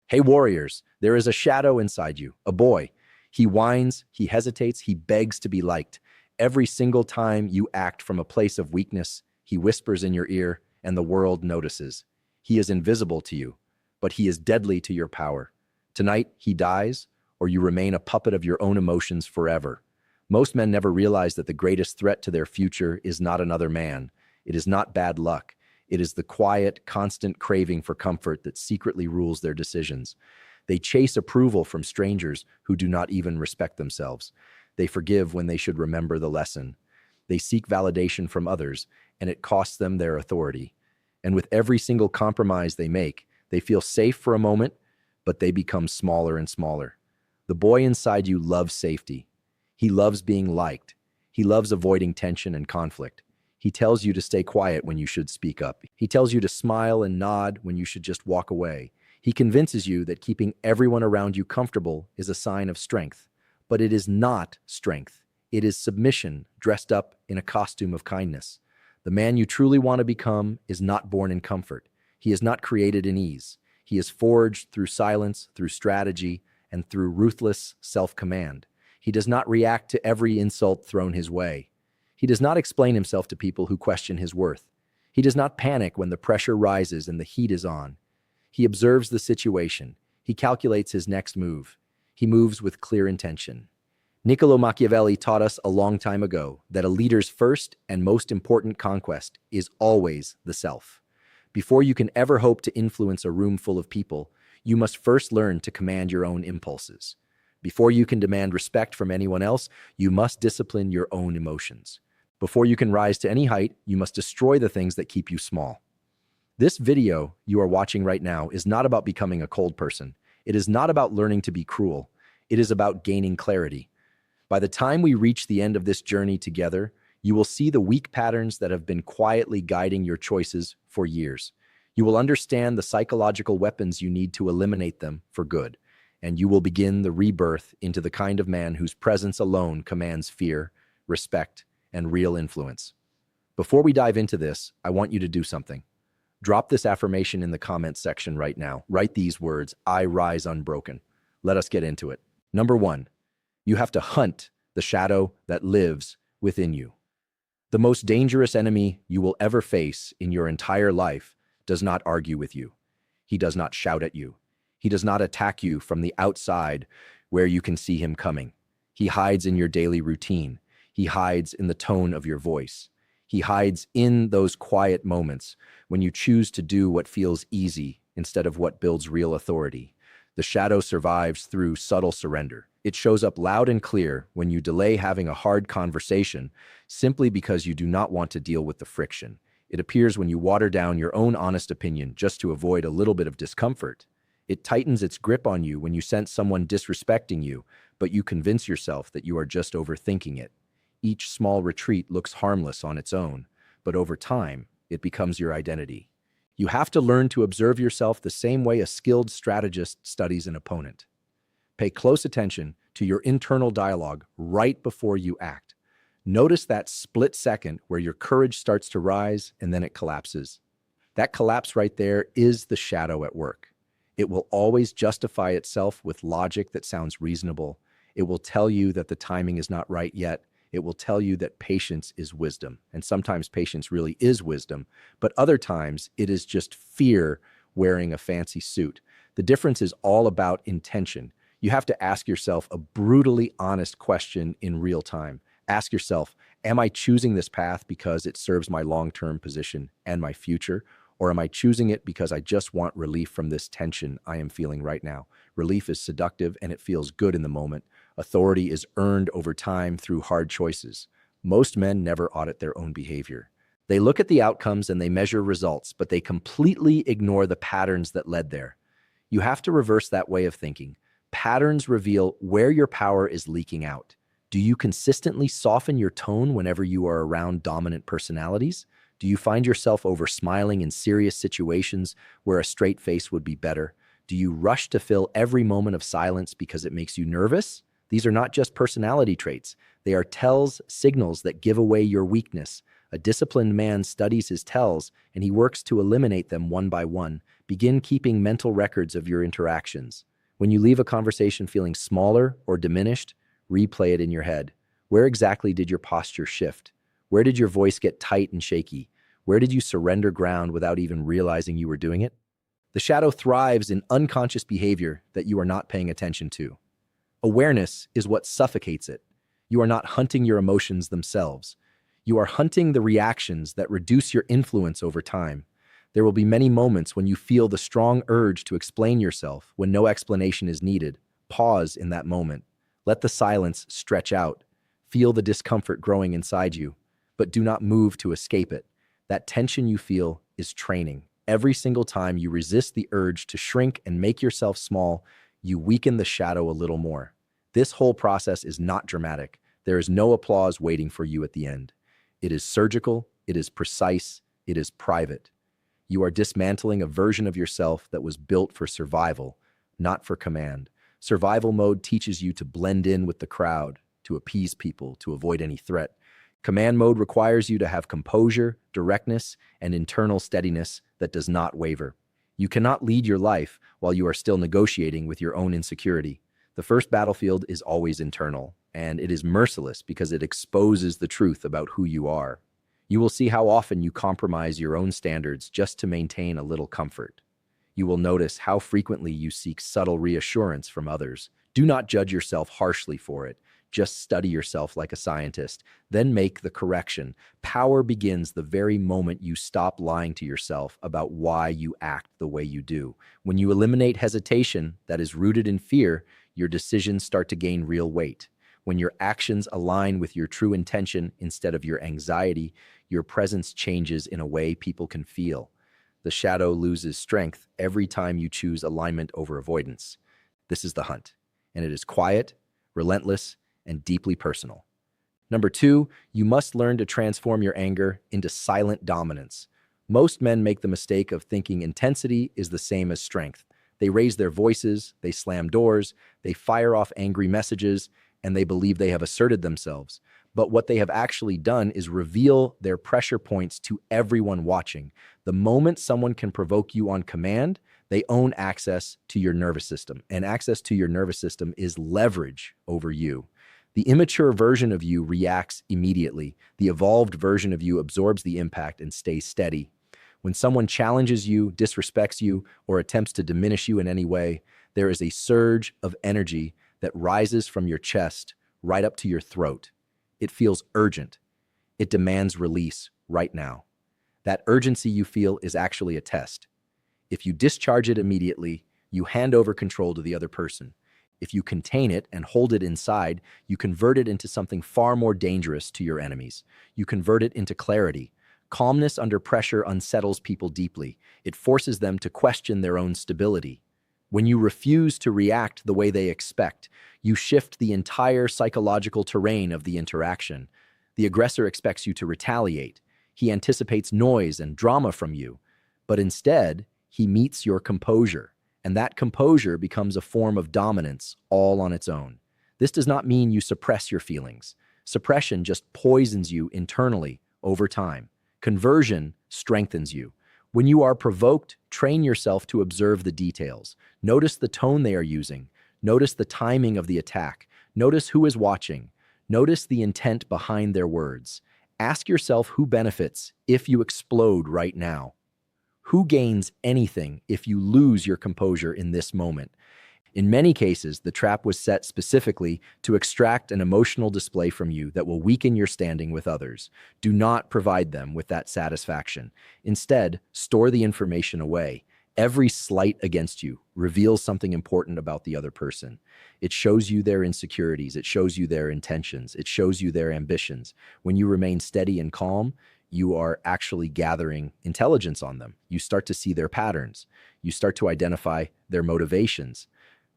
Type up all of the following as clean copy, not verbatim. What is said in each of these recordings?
Hey warriors, there is a shadow inside you, a boy. He whines, he hesitates, he begs to be liked. Every single time you act from a place of weakness, he whispers in your ear, and the world notices. He is invisible to you, but he is deadly to your power. Tonight, he dies, or you remain a puppet of your own emotions forever. Most men never realize that the greatest threat to their future is not another man. It is not bad luck. It is the quiet, constant craving for comfort that secretly rules their decisions. They chase approval from strangers who do not even respect themselves. They forgive when they should remember the lesson. They seek validation from others, and it costs them their authority. And with every single compromise they make, they feel safe for a moment, but they become smaller and smaller. The boy inside you loves safety. He loves being liked. He loves avoiding tension and conflict. He tells you to stay quiet when you should speak up. He tells you to smile and nod when you should just walk away. He convinces you that keeping everyone around you comfortable is a sign of strength. But it is not strength. It is submission dressed up in a costume of kindness. The man you truly want to become is not born in comfort. He is not created in ease. He is forged through silence, through strategy, and through ruthless self-command. He does not react to every insult thrown his way. He does not explain himself to people who question his worth. He does not panic when the pressure rises and the heat is on. He observes the situation. He calculates his next move. He moves with clear intention. Niccolò Machiavelli taught us a long time ago that a leader's first and most important conquest is always the self. Before you can ever hope to influence a room full of people, you must first learn to command your own impulses. Before you can demand respect from anyone else, you must discipline your own emotions. Before you can rise to any height, you must destroy the things that keep you small. This video you are watching right now is not about becoming a cold person. It is not about learning to be cruel. It is about gaining clarity. By the time we reach the end of this journey together, you will see the weak patterns that have been quietly guiding your choices for years. You will understand the psychological weapons you need to eliminate them for good, and you will begin the rebirth into the kind of man whose presence alone commands fear, respect, and real influence. Before we dive into this, I want you to do something. Drop this affirmation in the comments section right now. Write these words, I rise unbroken. Let us get into it. Number 1, you have to hunt the shadow that lives within you. The most dangerous enemy you will ever face in your entire life does not argue with you. He does not shout at you. He does not attack you from the outside where you can see him coming. He hides in your daily routine. He hides in the tone of your voice. He hides in those quiet moments when you choose to do what feels easy instead of what builds real authority. The shadow survives through subtle surrender. It shows up loud and clear when you delay having a hard conversation simply because you do not want to deal with the friction. It appears when you water down your own honest opinion just to avoid a little bit of discomfort. It tightens its grip on you when you sense someone disrespecting you, but you convince yourself that you are just overthinking it. Each small retreat looks harmless on its own, but over time, it becomes your identity. You have to learn to observe yourself the same way a skilled strategist studies an opponent. Pay close attention to your internal dialogue right before you act. Notice that split second where your courage starts to rise and then it collapses. That collapse right there is the shadow at work. It will always justify itself with logic that sounds reasonable. It will tell you that the timing is not right yet. It will tell you that patience is wisdom. And sometimes patience really is wisdom, but other times it is just fear wearing a fancy suit. The difference is all about intention. You have to ask yourself a brutally honest question in real time. Ask yourself, am I choosing this path because it serves my long-term position and my future? Or am I choosing it because I just want relief from this tension I am feeling right now? Relief is seductive and it feels good in the moment. Authority is earned over time through hard choices. Most men never audit their own behavior. They look at the outcomes and they measure results, but they completely ignore the patterns that led there. You have to reverse that way of thinking. Patterns reveal where your power is leaking out. Do you consistently soften your tone whenever you are around dominant personalities? Do you find yourself over-smiling in serious situations where a straight face would be better? Do you rush to fill every moment of silence because it makes you nervous? These are not just personality traits. They are tells, signals that give away your weakness. A disciplined man studies his tells, and he works to eliminate them one by one, Begin keeping mental records of your interactions. When you leave a conversation feeling smaller or diminished, replay it in your head. Where exactly did your posture shift? Where did your voice get tight and shaky? Where did you surrender ground without even realizing you were doing it? The shadow thrives in unconscious behavior that you are not paying attention to. Awareness is what suffocates it. You are not hunting your emotions themselves. You are hunting the reactions that reduce your influence over time. There will be many moments when you feel the strong urge to explain yourself when no explanation is needed. Pause in that moment. Let the silence stretch out. Feel the discomfort growing inside you, but do not move to escape it. That tension you feel is training. Every single time you resist the urge to shrink and make yourself small, you weaken the shadow a little more. This whole process is not dramatic. There is no applause waiting for you at the end. It is surgical, it is precise, it is private. You are dismantling a version of yourself that was built for survival, not for command. Survival mode teaches you to blend in with the crowd, to appease people, to avoid any threat. Command mode requires you to have composure, directness, and internal steadiness that does not waver. You cannot lead your life while you are still negotiating with your own insecurity. The first battlefield is always internal, and it is merciless because it exposes the truth about who you are. You will see how often you compromise your own standards just to maintain a little comfort. You will notice how frequently you seek subtle reassurance from others. Do not judge yourself harshly for it. Just study yourself like a scientist, then make the correction. Power begins the very moment you stop lying to yourself about why you act the way you do. When you eliminate hesitation that is rooted in fear, your decisions start to gain real weight. When your actions align with your true intention instead of your anxiety, your presence changes in a way people can feel. The shadow loses strength every time you choose alignment over avoidance. This is the hunt, and it is quiet, relentless, and deeply personal. Number 2, you must learn to transform your anger into silent dominance. Most men make the mistake of thinking intensity is the same as strength. They raise their voices, they slam doors, they fire off angry messages, and they believe they have asserted themselves. But what they have actually done is reveal their pressure points to everyone watching. The moment someone can provoke you on command, they own access to your nervous system, and access to your nervous system is leverage over you. The immature version of you reacts immediately. The evolved version of you absorbs the impact and stays steady. When someone challenges you, disrespects you, or attempts to diminish you in any way, there is a surge of energy that rises from your chest right up to your throat. It feels urgent. It demands release right now. That urgency you feel is actually a test. If you discharge it immediately, you hand over control to the other person. If you contain it and hold it inside, you convert it into something far more dangerous to your enemies. You convert it into clarity. Calmness under pressure unsettles people deeply. It forces them to question their own stability. When you refuse to react the way they expect, you shift the entire psychological terrain of the interaction. The aggressor expects you to retaliate. He anticipates noise and drama from you. But instead, he meets your composure. And that composure becomes a form of dominance all on its own. This does not mean you suppress your feelings. Suppression just poisons you internally over time. Conversion strengthens you. When you are provoked, train yourself to observe the details. Notice the tone they are using. Notice the timing of the attack. Notice who is watching. Notice the intent behind their words. Ask yourself who benefits if you explode right now. Who gains anything if you lose your composure in this moment? In many cases, the trap was set specifically to extract an emotional display from you that will weaken your standing with others. Do not provide them with that satisfaction. Instead, store the information away. Every slight against you reveals something important about the other person. It shows you their insecurities. It shows you their intentions. It shows you their ambitions. When you remain steady and calm, you are actually gathering intelligence on them. You start to see their patterns. You start to identify their motivations.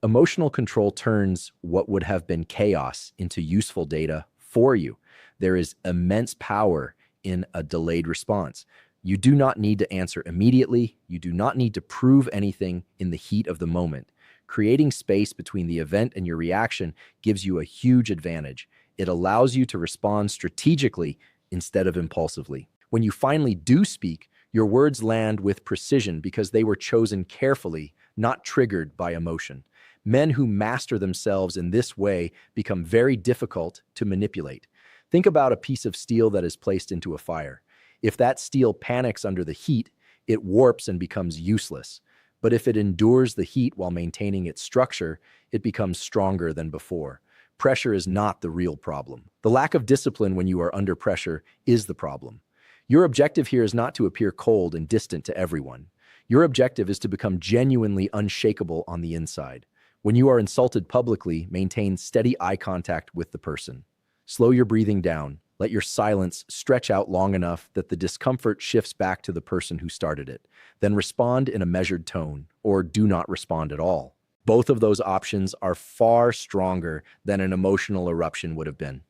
Emotional control turns what would have been chaos into useful data for you. There is immense power in a delayed response. You do not need to answer immediately. You do not need to prove anything in the heat of the moment. Creating space between the event and your reaction gives you a huge advantage. It allows you to respond strategically instead of impulsively. When you finally do speak, Your words land with precision because they were chosen carefully, not triggered by emotion. Men who master themselves in this way become very difficult to manipulate. Think about a piece of steel that is placed into a fire. If that steel panics under the heat, it warps and becomes useless. But if it endures the heat while maintaining its structure, it becomes stronger than before. Pressure is not the real problem. The lack of discipline when you are under pressure is the problem. Your objective here is not to appear cold and distant to everyone. Your objective is to become genuinely unshakable on the inside. When you are insulted publicly, maintain steady eye contact with the person. Slow your breathing down. Let your silence stretch out long enough that the discomfort shifts back to the person who started it. Then respond in a measured tone, or do not respond at all. Both of those options are far stronger than an emotional eruption would have been.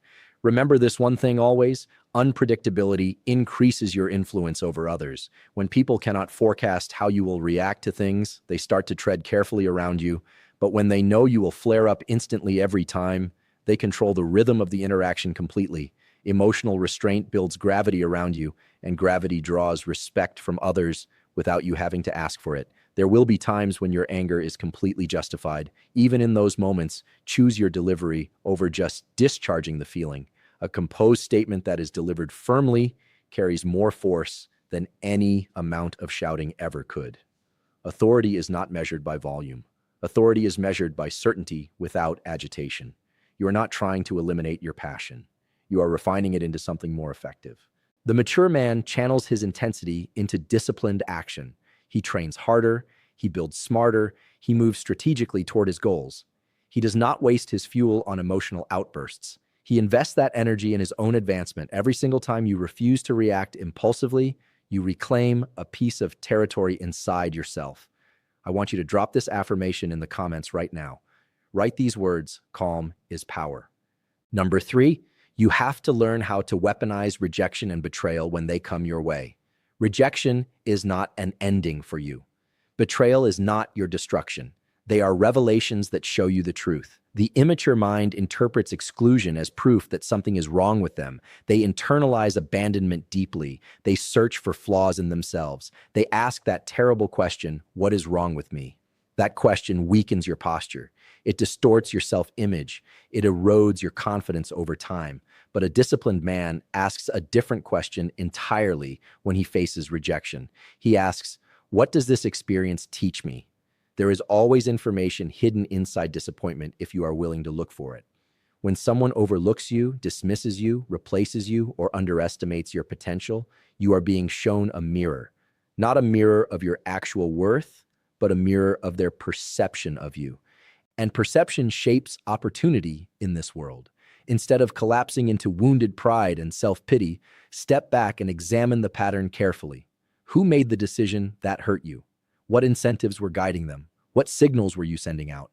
Remember this one thing always: unpredictability increases your influence over others. When people cannot forecast how you will react to things, they start to tread carefully around you. But when they know you will flare up instantly every time, they control the rhythm of the interaction completely. Emotional restraint builds gravity around you, and gravity draws respect from others without you having to ask for it. There will be times when your anger is completely justified. Even in those moments, choose your delivery over just discharging the feeling. A composed statement that is delivered firmly carries more force than any amount of shouting ever could. Authority is not measured by volume. Authority is measured by certainty without agitation. You are not trying to eliminate your passion. You are refining it into something more effective. The mature man channels his intensity into disciplined action. He trains harder, he builds smarter, he moves strategically toward his goals. He does not waste his fuel on emotional outbursts. He invests that energy in his own advancement. Every single time you refuse to react impulsively, you reclaim a piece of territory inside yourself. I want you to drop this affirmation in the comments right now. Write these words: calm is power. Number 3, you have to learn how to weaponize rejection and betrayal when they come your way. Rejection is not an ending for you. Betrayal is not your destruction. They are revelations that show you the truth. The immature mind interprets exclusion as proof that something is wrong with them. They internalize abandonment deeply. They search for flaws in themselves. They ask that terrible question, what is wrong with me? That question weakens your posture. It distorts your self-image. It erodes your confidence over time. But a disciplined man asks a different question entirely when he faces rejection. He asks, what does this experience teach me? There is always information hidden inside disappointment if you are willing to look for it. When someone overlooks you, dismisses you, replaces you, or underestimates your potential, you are being shown a mirror. Not a mirror of your actual worth, but a mirror of their perception of you. And perception shapes opportunity in this world. Instead of collapsing into wounded pride and self-pity, step back and examine the pattern carefully. Who made the decision that hurt you? What incentives were guiding them? What signals were you sending out?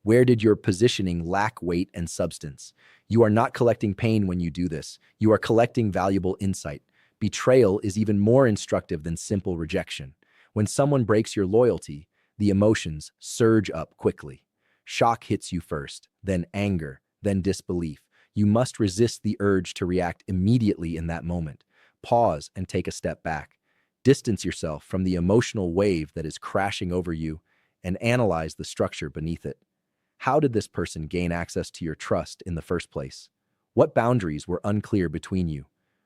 Where did your positioning lack weight and substance? You are not collecting pain when you do this. You are collecting valuable insight. Betrayal is even more instructive than simple rejection. When someone breaks your loyalty, the emotions surge up quickly. Shock hits you first, then anger, then disbelief. You must resist the urge to react immediately in that moment. Pause and take a step back. Distance yourself from the emotional wave that is crashing over you and analyze the structure beneath it. How did this person gain access to your trust in the first place? What boundaries were unclear between you?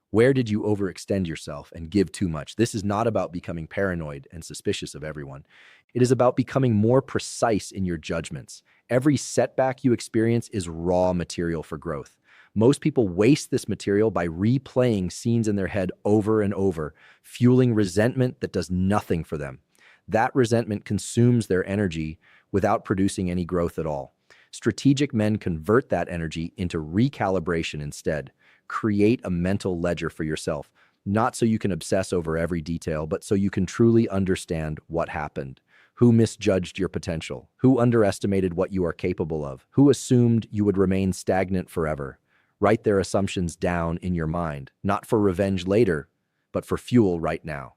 Where did you overextend yourself and give too much? This is not about becoming paranoid and suspicious of everyone. It is about becoming more precise in your judgments. Every setback you experience is raw material for growth. Most people waste this material by replaying scenes in their head over and over, fueling resentment that does nothing for them. That resentment consumes their energy without producing any growth at all. Strategic men convert that energy into recalibration instead. Create a mental ledger for yourself, not so you can obsess over every detail, but so you can truly understand what happened. Who misjudged your potential? Who underestimated what you are capable of? Who assumed you would remain stagnant forever? Write their assumptions down in your mind, not for revenge later, but for fuel right now.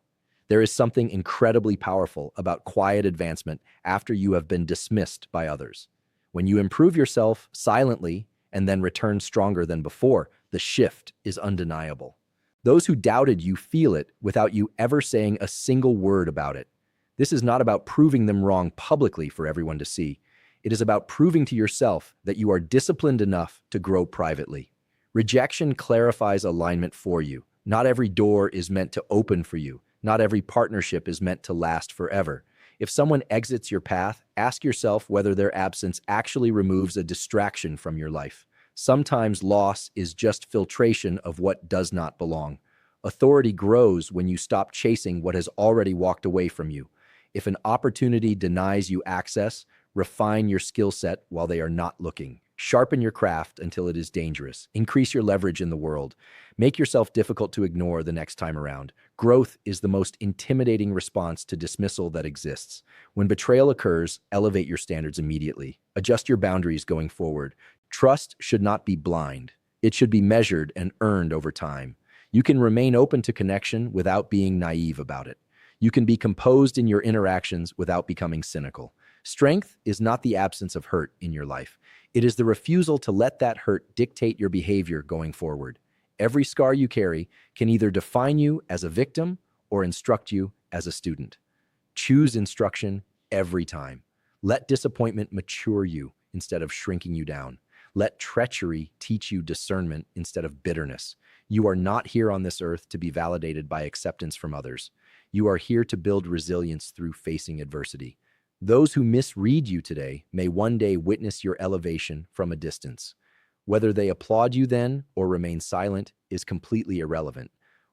There is something incredibly powerful about quiet advancement after you have been dismissed by others. When you improve yourself silently and then return stronger than before, the shift is undeniable. Those who doubted you feel it without you ever saying a single word about it. This is not about proving them wrong publicly for everyone to see. It is about proving to yourself that you are disciplined enough to grow privately. Rejection clarifies alignment for you. Not every door is meant to open for you. Not every partnership is meant to last forever. If someone exits your path, ask yourself whether their absence actually removes a distraction from your life. Sometimes loss is just filtration of what does not belong. Authority grows when you stop chasing what has already walked away from you. If an opportunity denies you access, refine your skill set while they are not looking. Sharpen your craft until it is dangerous. Increase your leverage in the world. Make yourself difficult to ignore the next time around. Growth is the most intimidating response to dismissal that exists. When betrayal occurs, elevate your standards immediately. Adjust your boundaries going forward. Trust should not be blind. It should be measured and earned over time. You can remain open to connection without being naive about it. You can be composed in your interactions without becoming cynical. Strength is not the absence of hurt in your life. It is the refusal to let that hurt dictate your behavior going forward. Every scar you carry can either define you as a victim or instruct you as a student. Choose instruction every time. Let disappointment mature you instead of shrinking you down. Let treachery teach you discernment instead of bitterness. You are not here on this earth to be validated by acceptance from others. You are here to build resilience through facing adversity. Those who misread you today may one day witness your elevation from a distance. Whether they applaud you then or remain silent is completely irrelevant.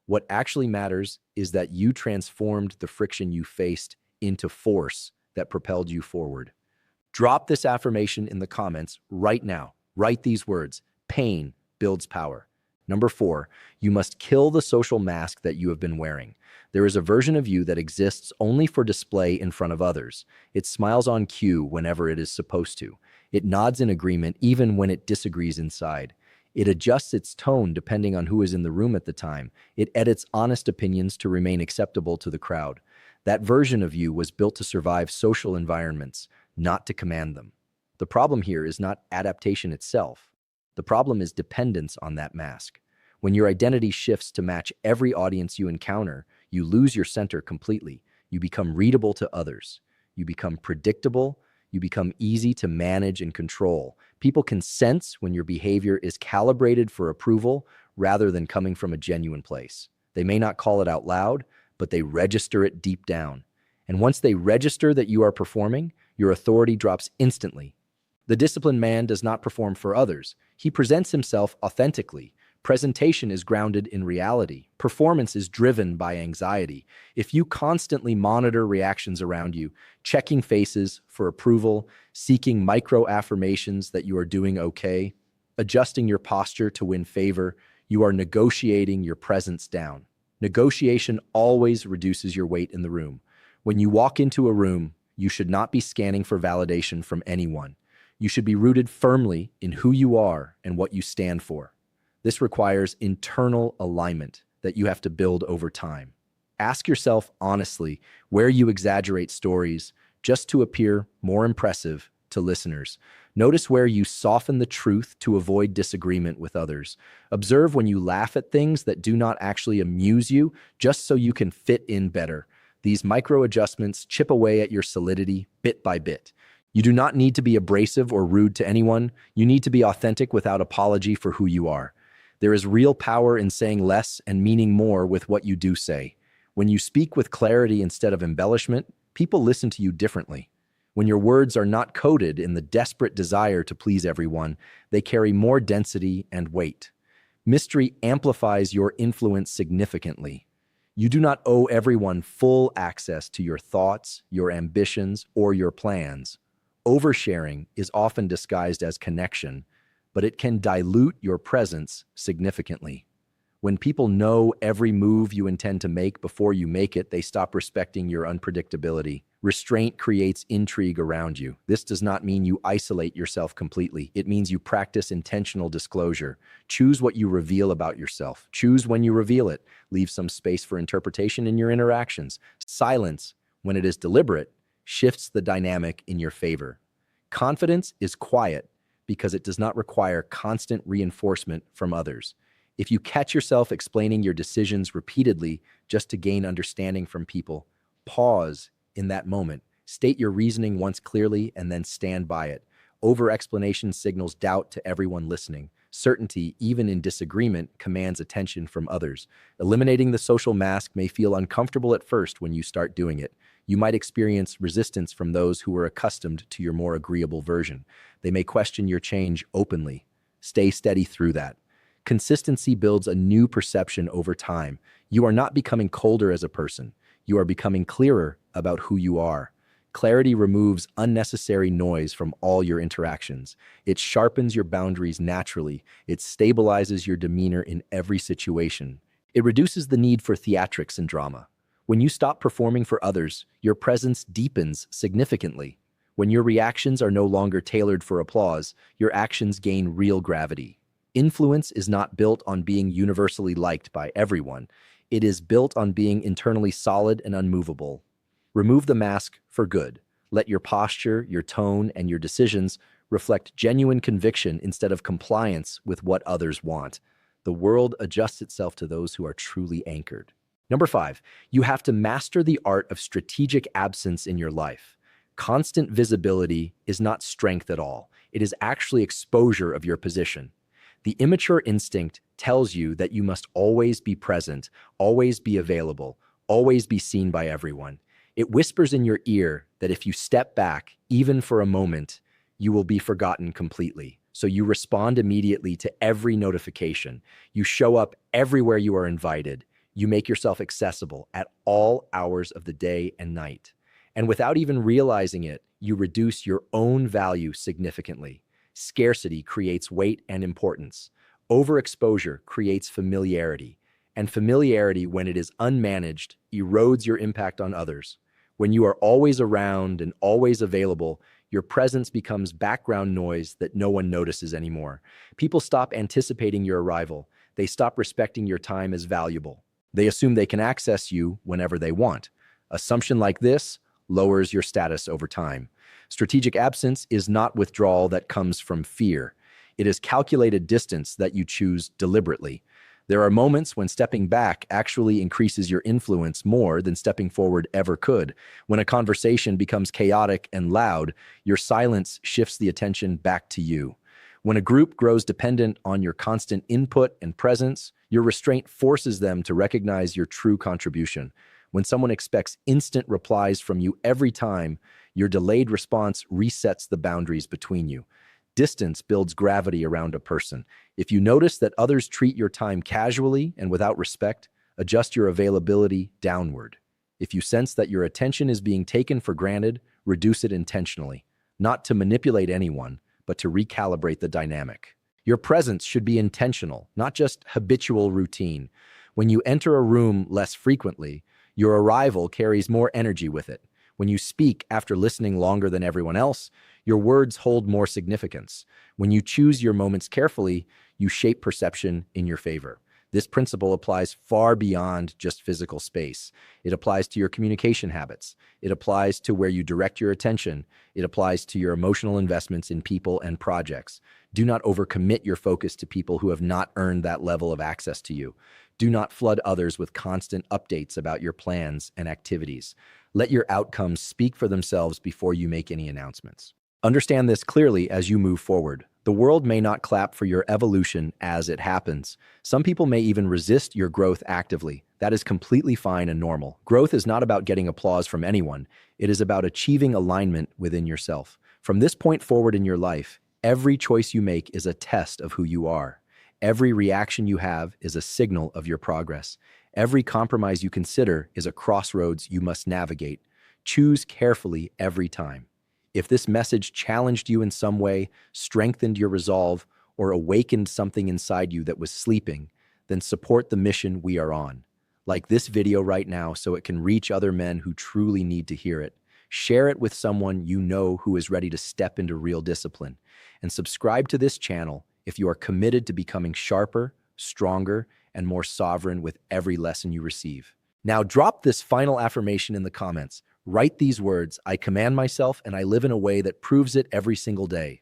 What actually matters is that you transformed the friction you faced into force that propelled you forward. Drop this affirmation in the comments right now. Write these words: pain builds power. Number 4, you must kill the social mask that you have been wearing. There is a version of you that exists only for display in front of others. It smiles on cue whenever it is supposed to. It nods in agreement even when it disagrees inside. It adjusts its tone depending on who is in the room at the time. It edits honest opinions to remain acceptable to the crowd. That version of you was built to survive social environments, not to command them. The problem here is not adaptation itself. The problem is dependence on that mask. When your identity shifts to match every audience you encounter, you lose your center completely. You become readable to others. You become predictable. You become easy to manage and control. People can sense when your behavior is calibrated for approval rather than coming from a genuine place. They may not call it out loud, but they register it deep down. And once they register that you are performing, your authority drops instantly. The disciplined man does not perform for others. He presents himself authentically. Presentation is grounded in reality. Performance is driven by anxiety. If you constantly monitor reactions around you, checking faces for approval, seeking micro-affirmations that you are doing okay, adjusting your posture to win favor, you are negotiating your presence down. Negotiation always reduces your weight in the room. When you walk into a room, you should not be scanning for validation from anyone. You should be rooted firmly in who you are and what you stand for. This requires internal alignment that you have to build over time. Ask yourself honestly where you exaggerate stories just to appear more impressive to listeners. Notice where you soften the truth to avoid disagreement with others. Observe when you laugh at things that do not actually amuse you just so you can fit in better. These micro adjustments chip away at your solidity bit by bit. You do not need to be abrasive or rude to anyone. You need to be authentic without apology for who you are. There is real power in saying less and meaning more with what you do say. When you speak with clarity instead of embellishment, people listen to you differently. When your words are not coded in the desperate desire to please everyone, they carry more density and weight. Mystery amplifies your influence significantly. You do not owe everyone full access to your thoughts, your ambitions, or your plans. Oversharing is often disguised as connection, but it can dilute your presence significantly. When people know every move you intend to make before you make it, they stop respecting your unpredictability. Restraint creates intrigue around you. This does not mean you isolate yourself completely. It means you practice intentional disclosure. Choose what you reveal about yourself. Choose when you reveal it. Leave some space for interpretation in your interactions. Silence, when it is deliberate, shifts the dynamic in your favor. Confidence is quiet because it does not require constant reinforcement from others. If you catch yourself explaining your decisions repeatedly just to gain understanding from people, pause in that moment. State your reasoning once clearly and then stand by it. Over-explanation signals doubt to everyone listening. Certainty, even in disagreement, commands attention from others. Eliminating the social mask may feel uncomfortable at first when you start doing it. You might experience resistance from those who are accustomed to your more agreeable version. They may question your change openly. Stay steady through that. Consistency builds a new perception over time. You are not becoming colder as a person. You are becoming clearer about who you are. Clarity removes unnecessary noise from all your interactions. It sharpens your boundaries naturally. It stabilizes your demeanor in every situation. It reduces the need for theatrics and drama. When you stop performing for others, your presence deepens significantly. When your reactions are no longer tailored for applause, your actions gain real gravity. Influence is not built on being universally liked by everyone. It is built on being internally solid and unmovable. Remove the mask for good. Let your posture, your tone, and your decisions reflect genuine conviction instead of compliance with what others want. The world adjusts itself to those who are truly anchored. Number 5, you have to master the art of strategic absence in your life. Constant visibility is not strength at all. It is actually exposure of your position. The immature instinct tells you that you must always be present, always be available, always be seen by everyone. It whispers in your ear that if you step back, even for a moment, you will be forgotten completely. So you respond immediately to every notification. You show up everywhere you are invited. You make yourself accessible at all hours of the day and night. And without even realizing it, you reduce your own value significantly. Scarcity creates weight and importance. Overexposure creates familiarity. And familiarity, when it is unmanaged, erodes your impact on others. When you are always around and always available, your presence becomes background noise that no one notices anymore. People stop anticipating your arrival. They stop respecting your time as valuable. They assume they can access you whenever they want. Assumption like this lowers your status over time. Strategic absence is not withdrawal that comes from fear. It is calculated distance that you choose deliberately. There are moments when stepping back actually increases your influence more than stepping forward ever could. When a conversation becomes chaotic and loud, your silence shifts the attention back to you. When a group grows dependent on your constant input and presence, your restraint forces them to recognize your true contribution. When someone expects instant replies from you every time, your delayed response resets the boundaries between you. Distance builds gravity around a person. If you notice that others treat your time casually and without respect, adjust your availability downward. If you sense that your attention is being taken for granted, reduce it intentionally, not to manipulate anyone, but to recalibrate the dynamic. Your presence should be intentional, not just habitual routine. When you enter a room less frequently, your arrival carries more energy with it. When you speak after listening longer than everyone else, your words hold more significance. When you choose your moments carefully, you shape perception in your favor. This principle applies far beyond just physical space. It applies to your communication habits. It applies to where you direct your attention. It applies to your emotional investments in people and projects. Do not overcommit your focus to people who have not earned that level of access to you. Do not flood others with constant updates about your plans and activities. Let your outcomes speak for themselves before you make any announcements. Understand this clearly as you move forward. The world may not clap for your evolution as it happens. Some people may even resist your growth actively. That is completely fine and normal. Growth is not about getting applause from anyone. It is about achieving alignment within yourself. From this point forward in your life, every choice you make is a test of who you are. Every reaction you have is a signal of your progress. Every compromise you consider is a crossroads you must navigate. Choose carefully every time. If this message challenged you in some way, strengthened your resolve, or awakened something inside you that was sleeping, then support the mission we are on. Like this video right now so it can reach other men who truly need to hear it. Share it with someone you know who is ready to step into real discipline. And subscribe to this channel if you are committed to becoming sharper, stronger, and more sovereign with every lesson you receive. Now drop this final affirmation in the comments. Write these words: I command myself and I live in a way that proves it every single day.